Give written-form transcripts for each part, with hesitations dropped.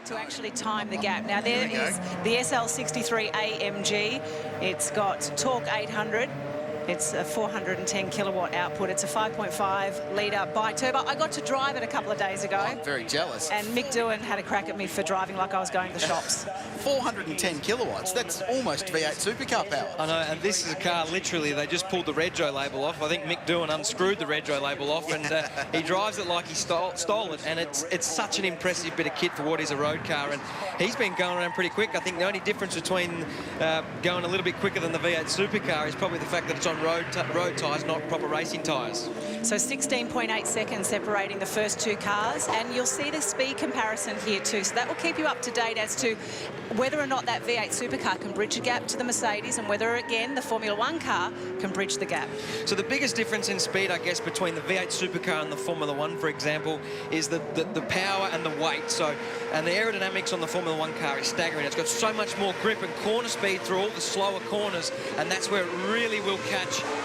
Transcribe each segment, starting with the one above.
to actually time the gap. Now there is the SL63 AMG. It's got torque 800. It's a 410 kilowatt output. It's a 5.5 litre bi-turbo. I got to drive it a couple of days ago. Oh, I'm very jealous. And Mick Doohan had a crack at me for driving like I was going to the shops. 410 kilowatts. That's almost V8 supercar power. I know, and this is a car, literally, they just pulled the Rego label off. I think Mick Doohan unscrewed the Rego label off, and he drives it like he stole it, and it's such an impressive bit of kit for what is a road car, and he's been going around pretty quick. I think the only difference between going a little bit quicker than the V8 supercar is probably the fact that it's on road tyres, not proper racing tyres. So 16.8 seconds separating the first two cars, and you'll see the speed comparison here too. So that will keep you up to date as to whether or not that V8 supercar can bridge a gap to the Mercedes, and whether, again, the Formula 1 car can bridge the gap. So the biggest difference in speed, I guess, between the V8 supercar and the Formula 1, for example, is the power and the weight. So, and the aerodynamics on the Formula 1 car is staggering. It's got so much more grip and corner speed through all the slower corners, and that's where it really will catch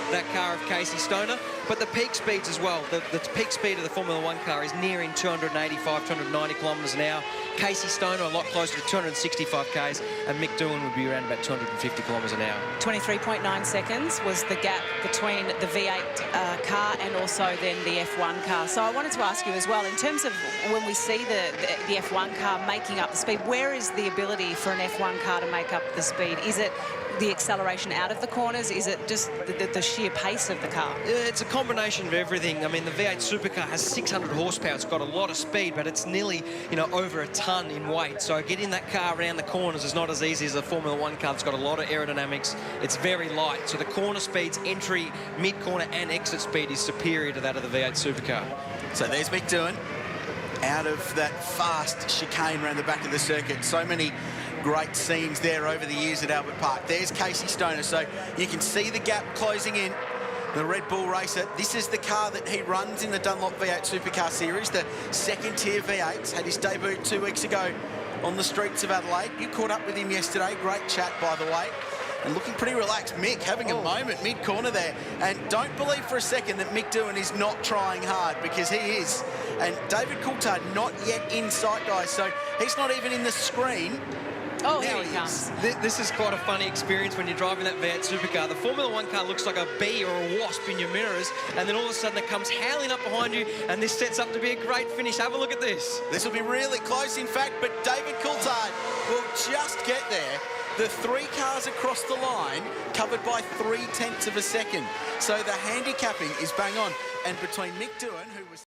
that car of Casey Stoner. But the peak speeds as well. The peak speed of the Formula 1 car is nearing 285, 290 kilometres an hour. Casey Stoner a lot closer to 265 k's, and Mick Doohan would be around about 250 kilometres an hour. 23.9 seconds was the gap between the V8 car and also then the F1 car. So I wanted to ask you as well, in terms of when we see the F1 car making up the speed, where is the ability for an F1 car to make up the speed? Is it the acceleration out of the corners? Is it just the sheer pace of the car? It's a combination of everything. I mean, the V8 supercar has 600 horsepower. It's got a lot of speed, but it's nearly, you know, over a ton in weight. So getting that car around the corners is not as easy as a Formula 1 car. It's got a lot of aerodynamics. It's very light. So the corner speeds, entry, mid-corner and exit speed is superior to that of the V8 supercar. So there's Mick Doohan out of that fast chicane around the back of the circuit. So many great scenes there over the years at Albert Park. There's Casey Stoner, so you can see the gap closing in. The Red Bull racer, this is the car that he runs in the Dunlop V8 Supercar Series, the second tier V8s. Had his debut 2 weeks ago on the streets of Adelaide. You caught up with him yesterday. Great chat, by the way. And looking pretty relaxed. Mick having a moment mid-corner there. And don't believe for a second that Mick Doohan is not trying hard, because he is. And David Coulthard not yet in sight, guys. So he's not even in the screen. Oh, here he comes. This is quite a funny experience when you're driving that V8 supercar. The Formula 1 car looks like a bee or a wasp in your mirrors, and then all of a sudden it comes howling up behind you, and this sets up to be a great finish. Have a look at this. This will be really close, in fact, but David Coulthard will just get there. The 3 cars across the line covered by 0.3 of a second. So the handicapping is bang on. And between Mick Doohan, who was